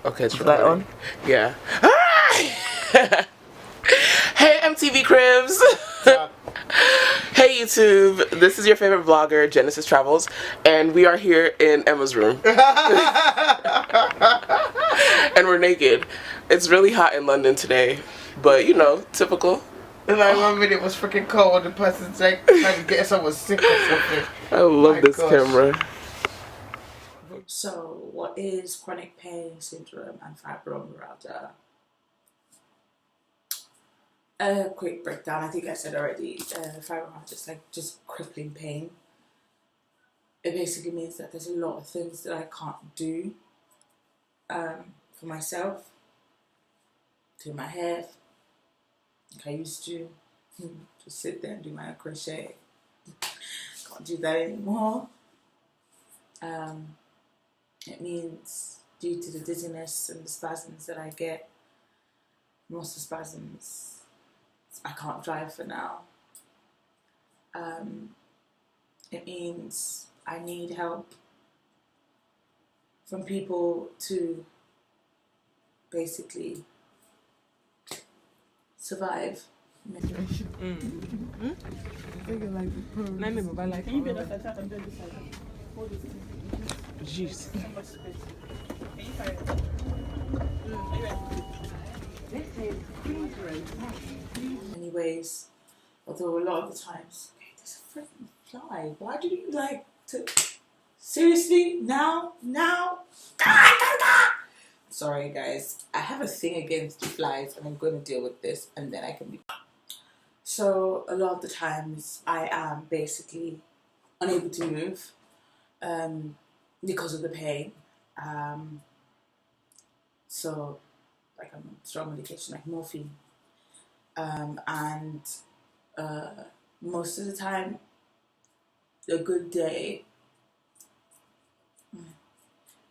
Okay, it's Light on. Yeah. Hey, MTV Cribs. Hey, YouTube. This is your favorite vlogger, Genesis Travels, and we are here in Emma's room. And we're naked. It's really hot in London today, but you know, typical. Like 1 minute was freaking cold, the person's like trying to get someone sick or something. I love this camera. So, what is chronic pain syndrome and fibromyalgia? A quick breakdown. I think I said already. Fibromyalgia is like just crippling pain. It basically means that there's a lot of things that I can't do for myself, do my hair, like I used to. Just sit there and do my crochet. Can't do that anymore. It means due to the dizziness and the spasms that I get, most of the spasms, I can't drive for now. It means I need help from people to basically survive. Jeez. Anyways, although a lot of the times, okay, there's a freaking fly. Why do you like to? Seriously? Now? Sorry, guys. I have a thing against flies, and I'm going to deal with this, and then I can be. So a lot of the times, I am basically unable to move because of the pain. So, like I'm on strong medication, like morphine. And most of the time, a good day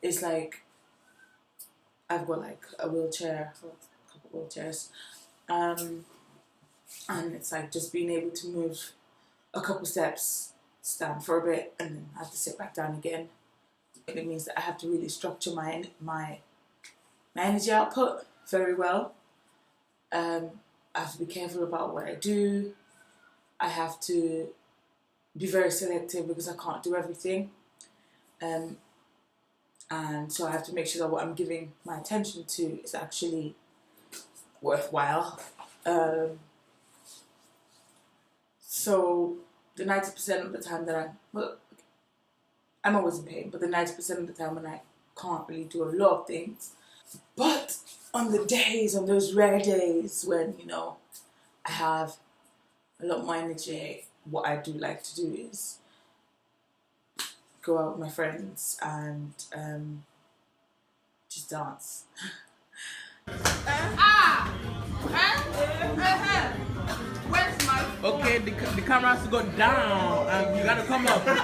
is like I've got like a wheelchair, or a couple of wheelchairs, and it's like just being able to move a couple steps, stand for a bit, and then I have to sit back down again. It means that I have to really structure my energy output very well. I have to be careful about what I do. I have to be very selective because I can't do everything. And so I have to make sure that what I'm giving my attention to is actually worthwhile. So the 90% of the time that I'm always in pain, but the 90% of the time when I can't really do a lot of things. But on those rare days when, you know, I have a lot more energy, what I do like to do is go out with my friends and just dance. Okay, the camera has to go down, and you gotta come up. Go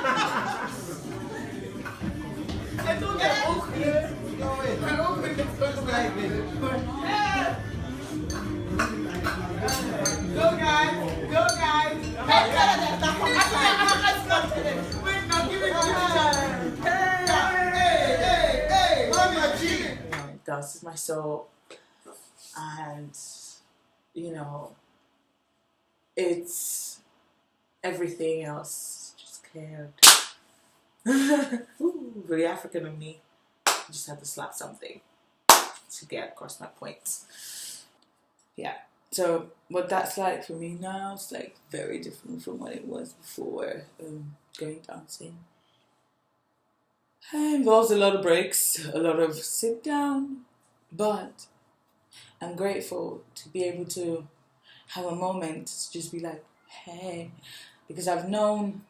guys! Dance is my soul, and you know, it's everything else just cleared. Ooh, really African of me. Just had to slap something to get across my points. Yeah. So what that's like for me now, it's like very different from what it was before going dancing. It involves a lot of breaks, a lot of sit down, but I'm grateful to be able to have a moment to just be like, hey, because I've known,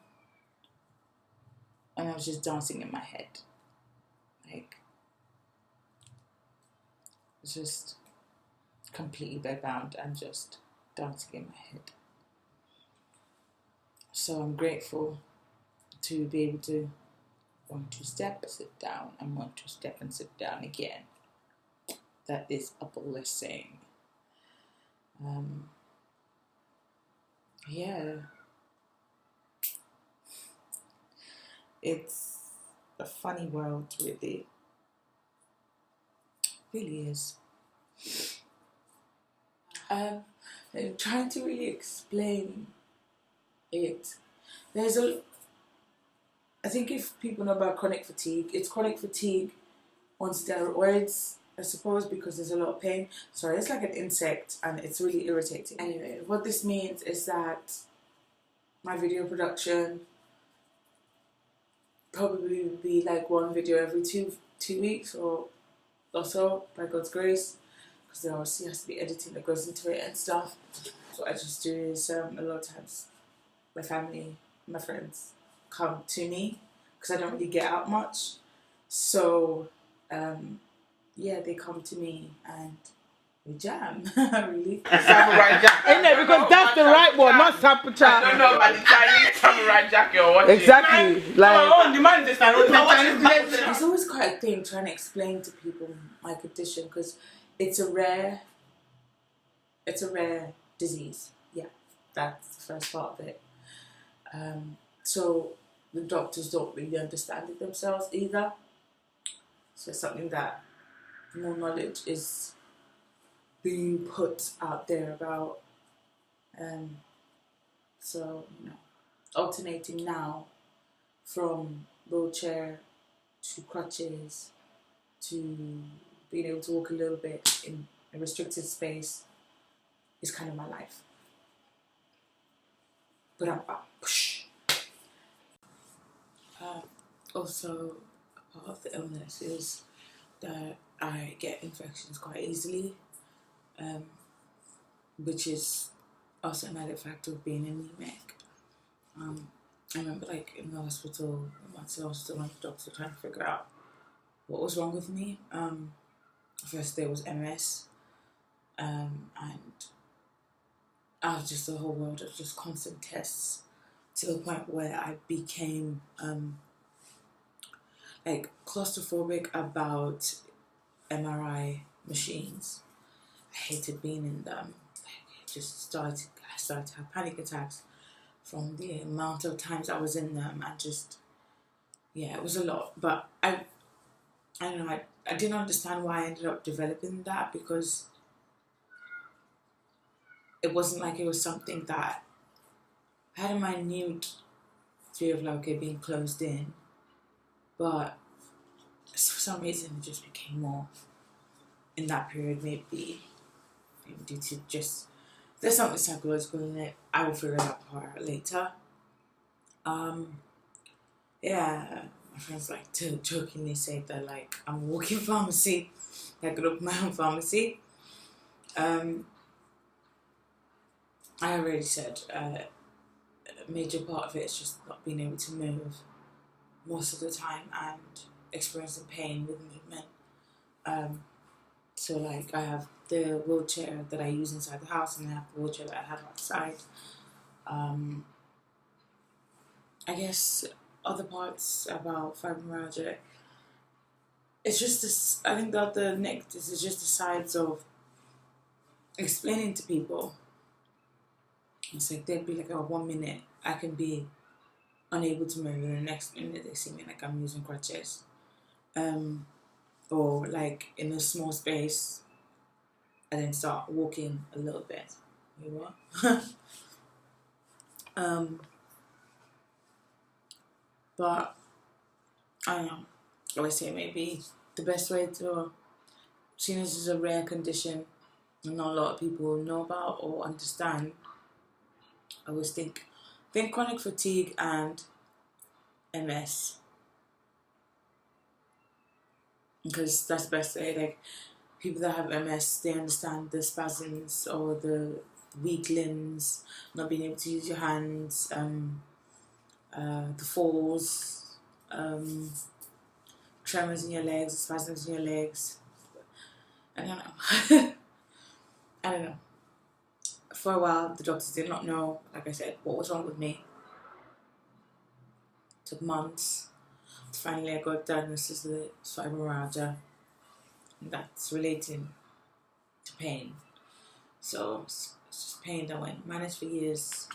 and I was just dancing in my head. Like, it's just completely bedbound and just dancing in my head. So I'm grateful to be able to want to step, sit down, and want to step and sit down again. That is a blessing. Yeah. It's a funny world, really. really is. I'm trying to really explain it. I think if people know about chronic fatigue, it's chronic fatigue on steroids, I suppose, because there's a lot of pain. Sorry, it's like an insect and it's really irritating. Anyway, what this means is that my video production probably would be like one video every two weeks or so, by God's grace, because there obviously has to be editing that goes into it and stuff. So what I just do is a lot of times my family, my friends come to me because I don't really get out much. So yeah, they come to me and we jam. Really. Samurai Jack. Ain't it? Because that's the right one, not Samurai Jack. I don't know about the Chinese Samurai Jack you're watching. Exactly. Like, the man is It's always quite a thing trying to explain to people my condition because it's a rare disease. Yeah, that's the first part of it. So the doctors don't really understand it themselves either. So it's something that more knowledge is being put out there about. So, you know, alternating now from wheelchair to crutches to being able to walk a little bit in a restricted space is kind of my life. But I'm push. Also, a part of the illness is that I get infections quite easily, which is also another factor of being anemic. I remember, like, in the hospital, myself, the doctor trying to figure out what was wrong with me. First there was MS, and I was just a whole world of just constant tests to the point where I became like claustrophobic about MRI machines. I hated being in them. I started to have panic attacks from the amount of times I was in them, and just, yeah, it was a lot. But I don't know, I didn't understand why I ended up developing that, because it wasn't like it was something that I had a minute fear of, like, okay, being closed in, but for some reason it just became more in that period, maybe due to just, there's something psychological in it. I will figure that part later. Yeah, my friends like to jokingly say that, like, I'm a walking pharmacy. I could open my own pharmacy. I already said a major part of it is just not being able to move most of the time and experiencing pain with movement. So, like, I have the wheelchair that I use inside the house, and I have the wheelchair that I have outside. I guess other parts about fibromyalgia, it's just this, I think that the negatives is just the sides of explaining to people. It's like there'd be like a 1 minute I can be unable to move, and the next minute they see me like I'm using crutches. Or like in a small space, and then start walking a little bit. You know what? But I don't know. I would say maybe the best way to, seeing as it's a rare condition and not a lot of people know about or understand, I always think chronic fatigue and MS, because that's the best way. Like, people that have MS, they understand the spasms or the weak limbs, not being able to use your hands, the falls, tremors in your legs, spasms in your legs. I don't know. I don't know. For a while, the doctors did not know, like I said, what was wrong with me. It took months. Finally, I got diagnosed with fibromyalgia, and that's relating to pain. So it's just pain that went managed for years,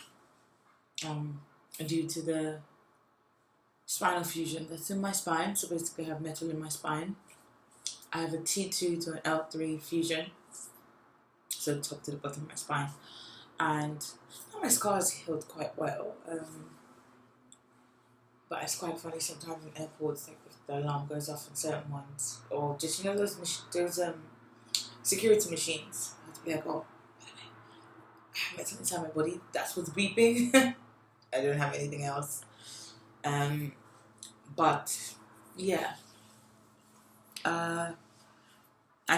due to the spinal fusion that's in my spine. So basically, I have metal in my spine, I have a T2 to an L3 fusion, so top to the bottom of my spine, and my scars healed quite well. But it's quite funny sometimes in airports, like if the alarm goes off in certain ones, or just those security machines. I have to be like, oh, I have something inside my body. That's what's beeping. I don't have anything else. But yeah, I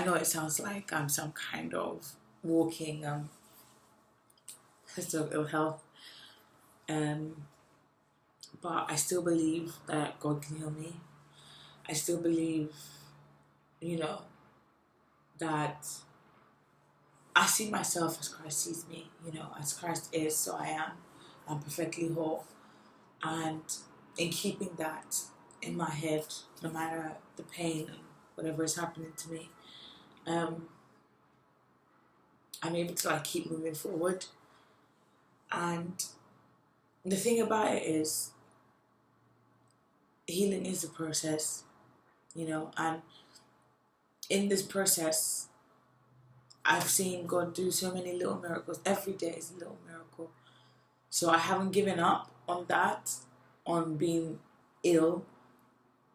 know it sounds like I'm some kind of walking history of ill health, but I still believe that God can heal me. I still believe, that I see myself as Christ sees me. As Christ is, so I am. I'm perfectly whole, and in keeping that in my head, no matter the pain and whatever is happening to me, I'm able to keep moving forward. And the thing about it is, healing is a process, and in this process, I've seen God do so many little miracles. Every day is a little miracle. So I haven't given up on that, on being ill.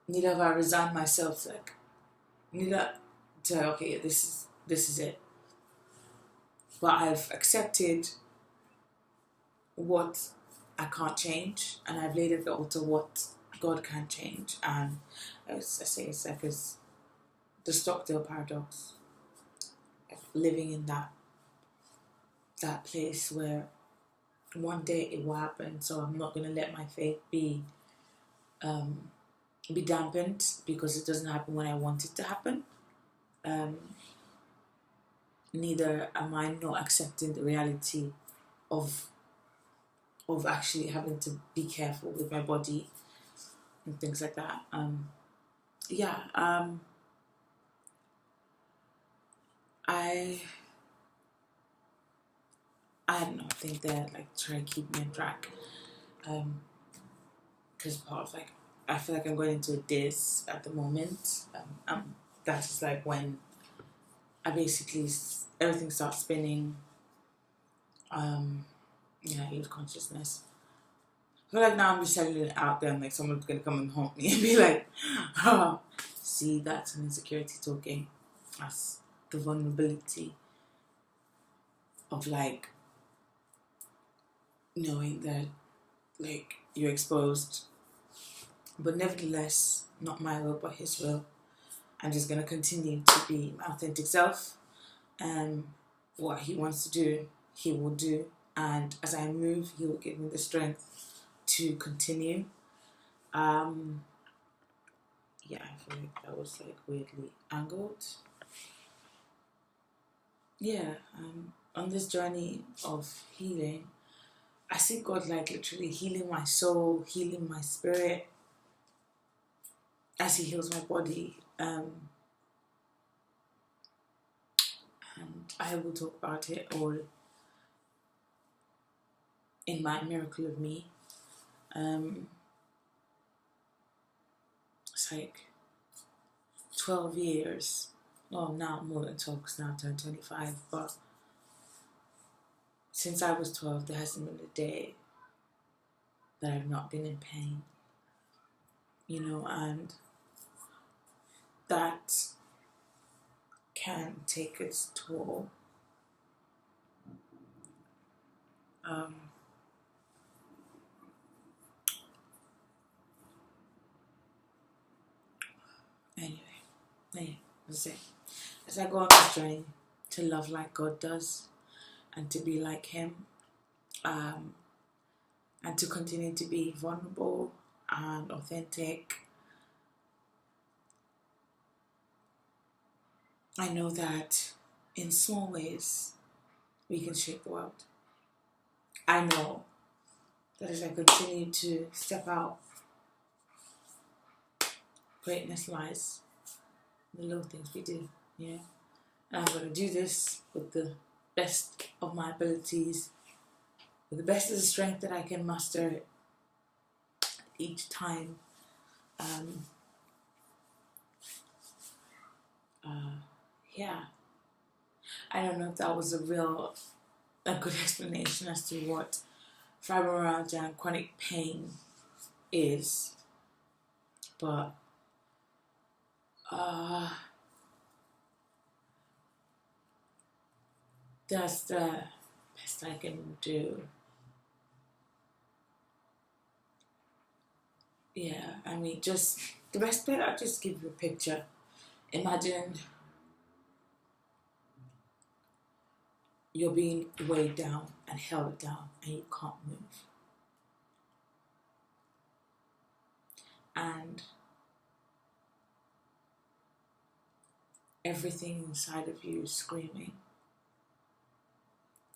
Neither have I resigned myself to okay, this is it. But I've accepted what I can't change, and I've laid at the altar what God can change. And as I say, it's like the Stockdale paradox, living in that place where one day it will happen. So I'm not going to let my faith be dampened because it doesn't happen when I want it to happen. Neither am I not accepting the reality of actually having to be careful with my body and things like that. I don't know, I think they're trying to keep me on track. Because part of I feel like I'm going into a diz at the moment. That's when I basically, everything starts spinning. I lose consciousness. I feel like now I'm just selling it out there and someone's going to come and haunt me and be like, oh, see, that's an insecurity talking. That's the vulnerability of knowing that you're exposed. But nevertheless, not my will but his will. I'm just going to continue to be my authentic self, and what he wants to do, he will do. And as I move, he will give me the strength to continue. I feel like that was weirdly angled. On this journey of healing, I see God literally healing my soul, healing my spirit as he heals my body. And I will talk about it all in my Miracle of Me. It's 12 years. Well, now more than 12 because now I turned 25. But since I was 12, there hasn't been a day that I've not been in pain. And that can take its toll. Anyway, that's it. As I go on this journey to love like God does, and to be like him, and to continue to be vulnerable and authentic, I know that in small ways we can shape the world. I know that as I continue to step out, greatness lies in the little things we do, And I'm going to do this with the best of my abilities, with the best of the strength that I can muster each time. yeah, I don't know if that was a good explanation as to what fibromyalgia and chronic pain is, but that's the best I can do. Yeah, I mean, just the best bit, I'll just give you a picture. Imagine you're being weighed down and held down and you can't move. And everything inside of you is screaming.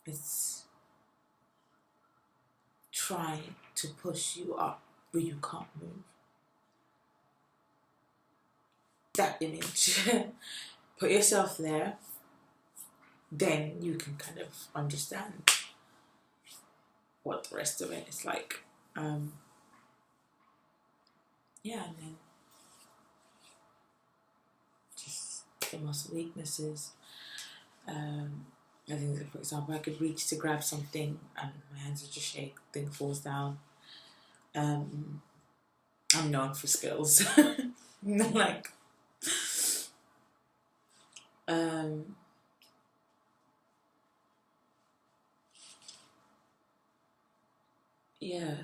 It's trying to push you up, but you can't move. That image. Put yourself there, then you can kind of understand what the rest of it is like. Yeah, and then just the muscle weaknesses. I think that, for example, I could reach to grab something and my hands would just shake, thing falls down. I'm known for skills. Like, yeah.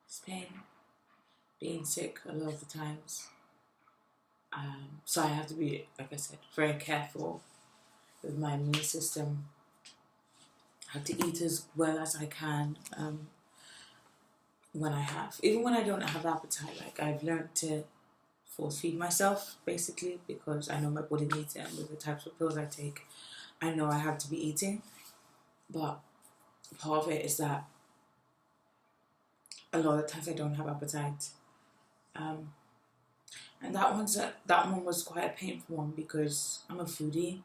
It's pain. Being sick a lot of the times. So I have to be, like I said, very careful with my immune system. I have to eat as well as I can even when I don't have appetite. Like, I've learned to force feed myself, basically, because I know my body needs it, and with the types of pills I take, I know I have to be eating. But part of it is that a lot of times I don't have appetite. And that one was quite a painful one because I'm a foodie.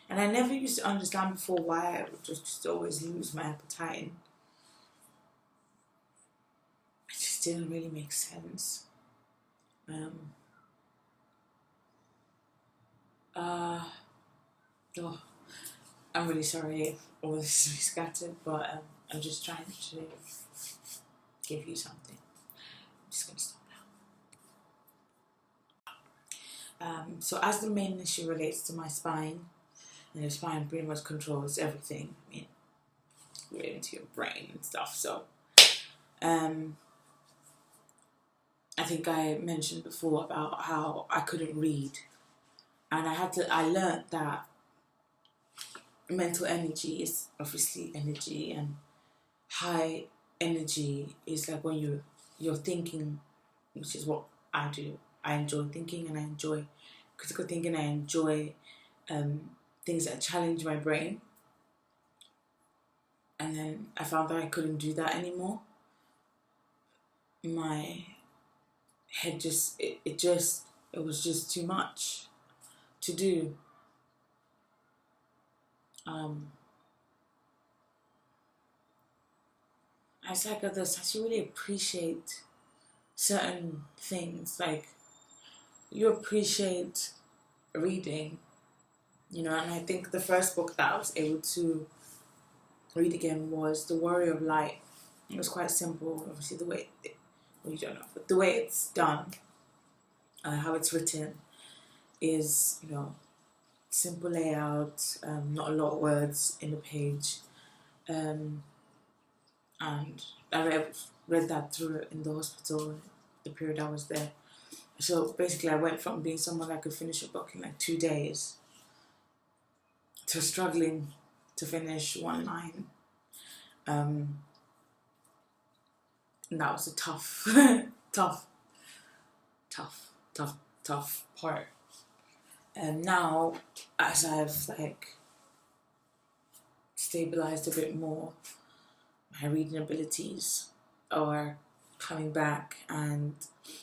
And I never used to understand before why I would just always lose my appetite. It just didn't really make sense. I'm really sorry if all this is scattered, but I'm just trying to give you something. I'm just going to stop now. So as the main issue relates to my spine, and your spine pretty much controls everything, I mean, related to your brain and stuff. So I think I mentioned before about how I couldn't read, and I learned that mental energy is obviously energy, and high energy is like when you're thinking, which is what I do. I enjoy thinking, and I enjoy critical thinking. I enjoy things that challenge my brain. And then I found that I couldn't do that anymore. My head it was just too much to do. As I got this, I should really appreciate certain things. Like, you appreciate reading, you know, and I think the first book that I was able to read again was The Warrior of Light. It was quite simple, obviously, you don't know, but the way it's done, how it's written is, you know, simple layout, not a lot of words in the page, and I read that through in the hospital, the period I was there. So basically I went from being someone that could finish a book in like 2 days to struggling to finish one line. And that was a tough, tough part. And now, as I've like stabilized a bit more, my reading abilities are coming back, and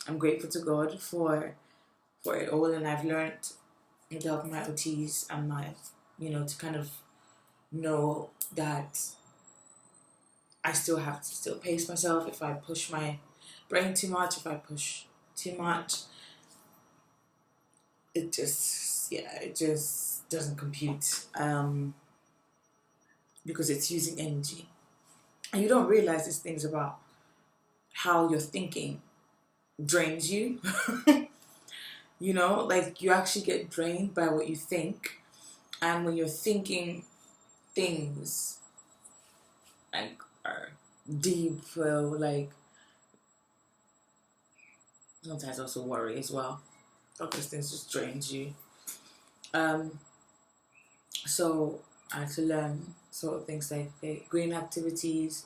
I'm grateful to God for it all. And I've learned with the help of my OTs and my, you know, to kind of know that I still have to pace myself if I push my brain too much, if I push too much, it just doesn't compute, because it's using energy. And you don't realize these things about how your thinking drains you. You know, like you actually get drained by what you think. And when you're thinking things like are deep, well, like sometimes also worry as well. All those things just drains you. So I had to learn sort of things like green activities,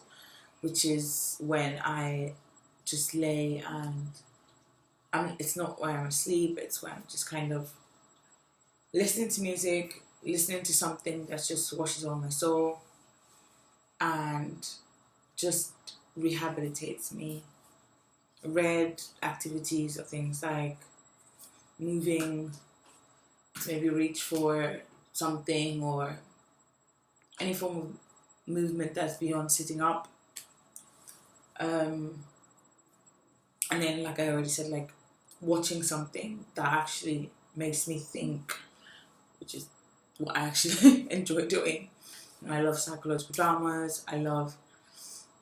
which is when I just lay and it's not when I'm asleep, it's when I'm just kind of listening to music, listening to something that just washes over my soul and just rehabilitates me. Red activities are things like moving, maybe reach for something or any form of movement that's beyond sitting up. And then, like I already said, like watching something that actually makes me think, which is what I actually enjoy doing. And I love psychological dramas, I love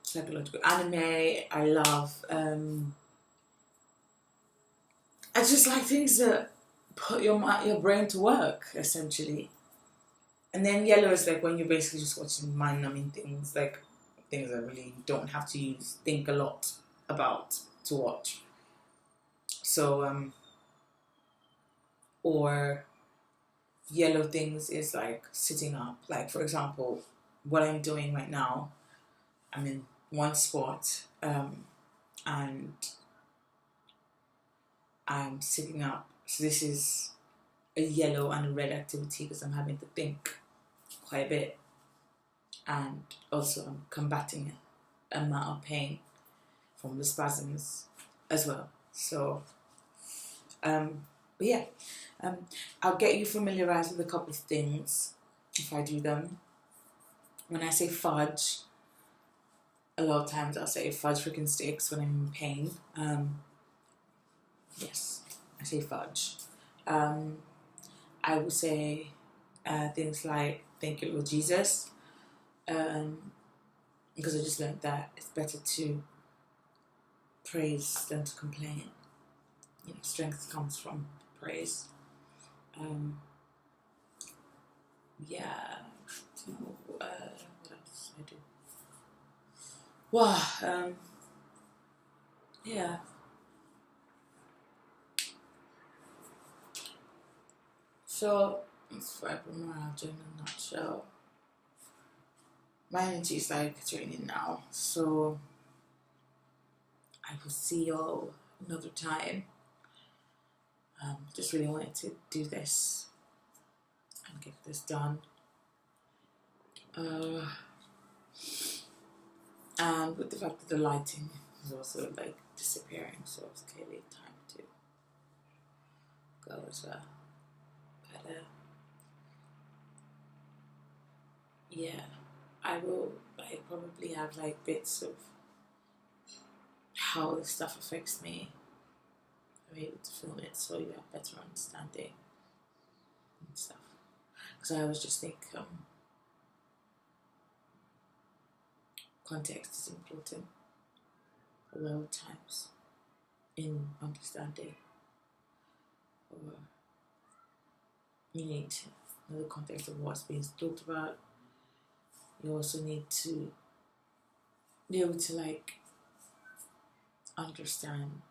psychological anime, I love, I just like things that put your brain to work, essentially. And then yellow is like when you're basically just watching mind-numbing things, like things that really don't have to think a lot about to watch. So, or yellow things is like sitting up. Like, for example, what I'm doing right now, I'm in one spot, and I'm sitting up. So this is a yellow and a red activity because I'm having to think quite a bit. And also I'm combating an amount of pain from the spasms as well. So, but yeah, I'll get you familiarized with a couple of things if I do them. When I say fudge, a lot of times I'll say fudge freaking sticks when I'm in pain. Yes, I say fudge. I will say things like thank you, Lord Jesus, because I just learned that it's better to praise than to complain. You know, strength comes from praise. Yeah. So, what else did I do? Wow. Yeah. So it's fibromyalgia in a nutshell. My energy is like draining now, so I will see y'all another time. Just really wanted to do this and get this done. And with the fact that the lighting is also like disappearing, so it's clearly time to go as well. But yeah, I will like probably have like bits of how this stuff affects me. I'm able to film it so you have better understanding and stuff. Because I always just think context is important a lot of times in understanding, or you need to know the context of what's being talked about. You also need to be able to like understand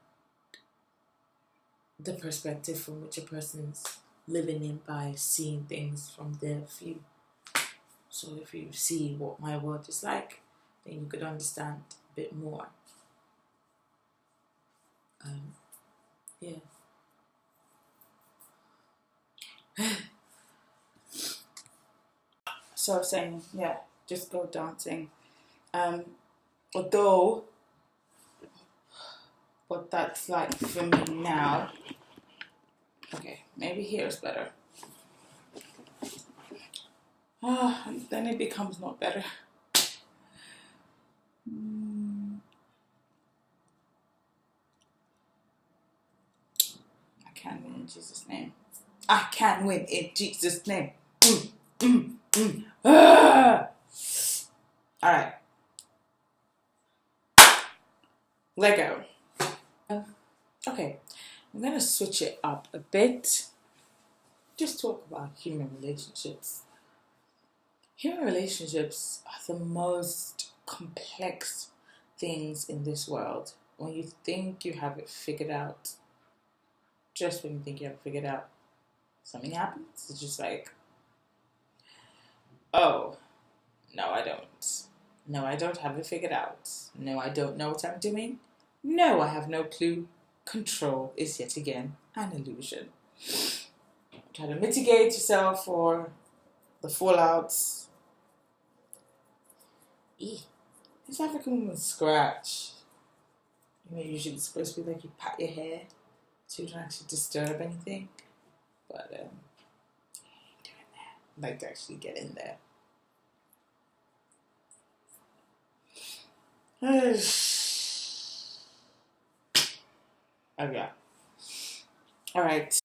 the perspective from which a person's living in by seeing things from their view. So if you see what my world is like, then you could understand a bit more. Yeah. So I was saying, yeah, just go dancing. Although, what that's like for me now, okay, maybe here is better. Then it becomes not better. can win in Jesus' name. I can win in Jesus' name. Alright. Lego. Okay. I'm going to switch it up a bit. Just talk about human relationships. Human relationships are the most complex things in this world. When you think you have it figured out, just when you think you have it figured out, something happens. It's just like, oh, no, I don't. No, I don't have it figured out. No, I don't know what I'm doing. No, I have no clue. Control is yet again an illusion. Try to mitigate yourself for the fallouts. This African woman scratch. You know, usually it's supposed to be like you pat your hair so you don't actually disturb anything. But I ain't doing that. I'd like to actually get in there. Oh yeah. Alright.